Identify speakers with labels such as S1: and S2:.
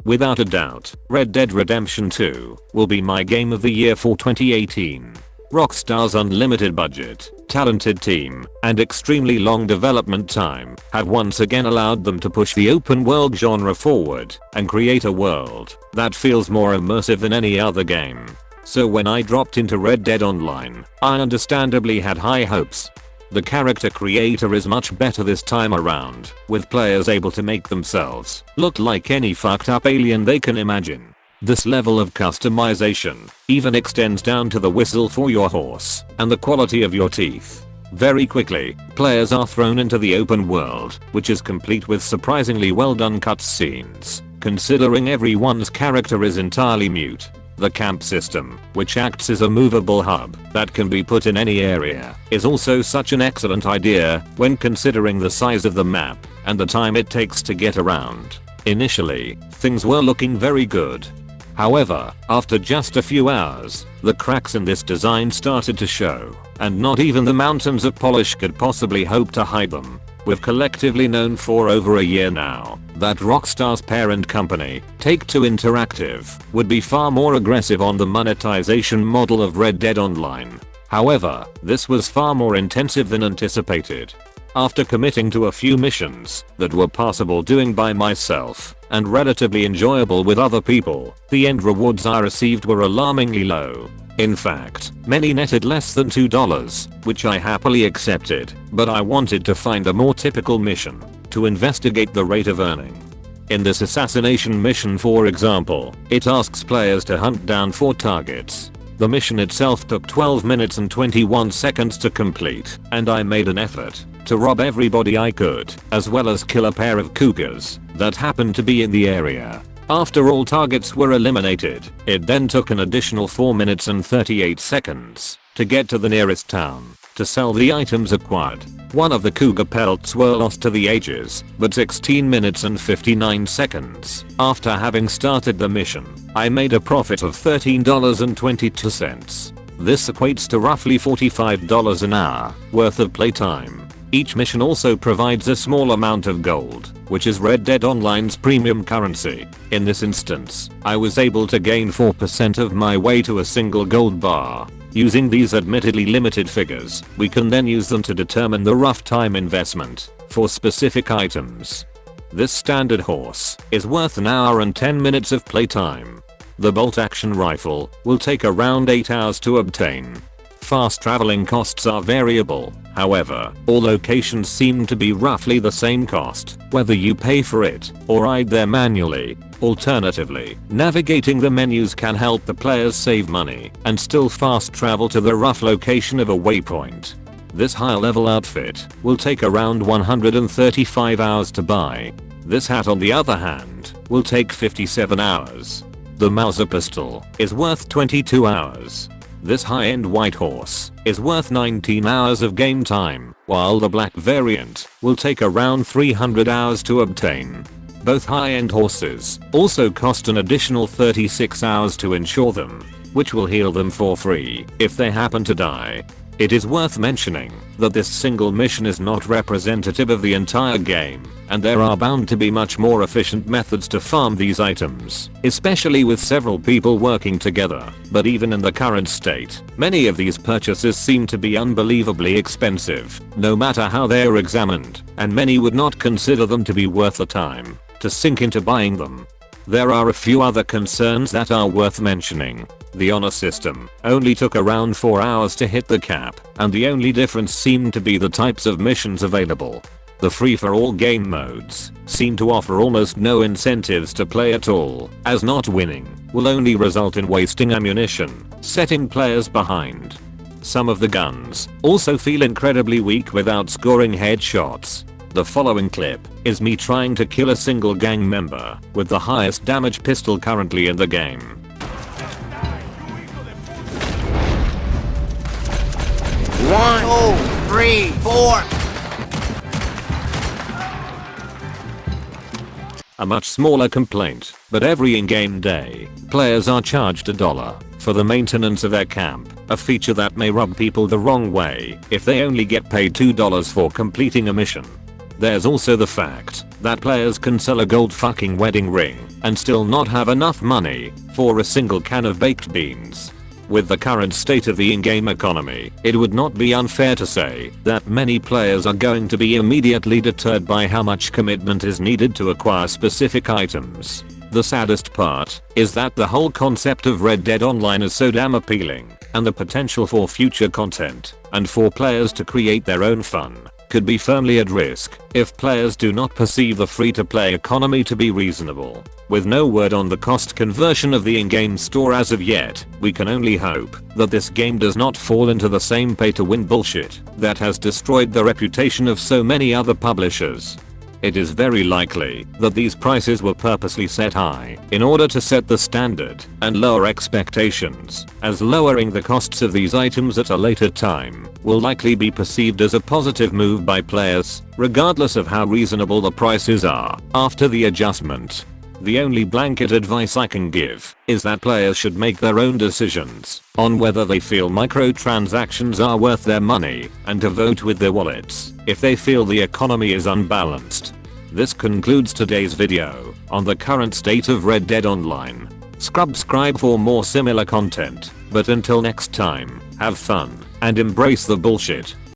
S1: Without a doubt, Red Dead Redemption 2 will be my game of the year for 2018. Rockstar's unlimited budget, talented team, and extremely long development time have once again allowed them to push the open world genre forward and create a world that feels more immersive than any other game. So when I dropped into Red Dead Online, I understandably had high hopes. The character creator is much better this time around, with players able to make themselves look like any fucked up alien they can imagine. This level of customization even extends down to the whistle for your horse and the quality of your teeth. Very quickly, players are thrown into the open world, which is complete with surprisingly well done cutscenes, considering everyone's character is entirely mute. The camp system, which acts as a movable hub that can be put in any area, is also such an excellent idea when considering the size of the map and the time it takes to get around. Initially, things were looking very good. However, after just a few hours, the cracks in this design started to show, and not even the mountains of polish could possibly hope to hide them. We've collectively known for over a year now that Rockstar's parent company, Take-Two Interactive, would be far more aggressive on the monetization model of Red Dead Online. However, this was far more intensive than anticipated. After committing to a few missions that were possible doing by myself and relatively enjoyable with other people, the end rewards I received were alarmingly low. In fact, many netted less than $2, which I happily accepted, but I wanted to find a more typical mission to investigate the rate of earning. In this assassination mission, for example, it asks players to hunt down 4 targets. The mission itself took 12 minutes and 21 seconds to complete, and I made an effort to rob everybody I could, as well as kill a pair of cougars that happened to be in the area. After all targets were eliminated, it then took an additional 4 minutes and 38 seconds to get to the nearest town to sell the items acquired. One of the cougar pelts were lost to the ages, but 16 minutes and 59 seconds after having started the mission, I made a profit of $13.22. This equates to roughly $45 an hour worth of playtime. Each mission also provides a small amount of gold, which is Red Dead Online's premium currency. In this instance, I was able to gain 4% of my way to a single gold bar. Using these admittedly limited figures, we can then use them to determine the rough time investment for specific items. This standard horse is worth an hour and 10 minutes of playtime. The bolt action rifle will take around 8 hours to obtain. Fast traveling costs are variable, however, all locations seem to be roughly the same cost, whether you pay for it or ride there manually. Alternatively, navigating the menus can help the players save money and still fast travel to the rough location of a waypoint. This high level outfit will take around 135 hours to buy. This hat, on the other hand, will take 57 hours. The Mauser pistol is worth 22 hours. This high-end white horse is worth 19 hours of game time, while the black variant will take around 300 hours to obtain. Both high-end horses also cost an additional 36 hours to insure them, which will heal them for free if they happen to die. It is worth mentioning that this single mission is not representative of the entire game, and there are bound to be much more efficient methods to farm these items, especially with several people working together. But even in the current state, many of these purchases seem to be unbelievably expensive, no matter how they are examined, and many would not consider them to be worth the time to sink into buying them. There are a few other concerns that are worth mentioning. The honor system only took around 4 hours to hit the cap, and the only difference seemed to be the types of missions available. The free-for-all game modes seem to offer almost no incentives to play at all, as not winning will only result in wasting ammunition, setting players behind. Some of the guns also feel incredibly weak without scoring headshots. The following clip is me trying to kill a single gang member with the highest damage pistol currently in the game.
S2: 1, 2, 3, 4.
S1: A much smaller complaint, but every in-game day, players are charged $1 for the maintenance of their camp, a feature that may rub people the wrong way if they only get paid $2 for completing a mission. There's also the fact that players can sell a gold fucking wedding ring and still not have enough money for a single can of baked beans. With the current state of the in-game economy, it would not be unfair to say that many players are going to be immediately deterred by how much commitment is needed to acquire specific items. The saddest part is that the whole concept of Red Dead Online is so damn appealing, and the potential for future content and for players to create their own fun could be firmly at risk if players do not perceive the free-to-play economy to be reasonable. With no word on the cost conversion of the in-game store as of yet, we can only hope that this game does not fall into the same pay-to-win bullshit that has destroyed the reputation of so many other publishers. It is very likely that these prices were purposely set high in order to set the standard and lower expectations, as lowering the costs of these items at a later time will likely be perceived as a positive move by players, regardless of how reasonable the prices are after the adjustment. The only blanket advice I can give is that players should make their own decisions on whether they feel microtransactions are worth their money and to vote with their wallets if they feel the economy is unbalanced. This concludes today's video on the current state of Red Dead Online. Subscribe for more similar content, but until next time, have fun and embrace the bullshit.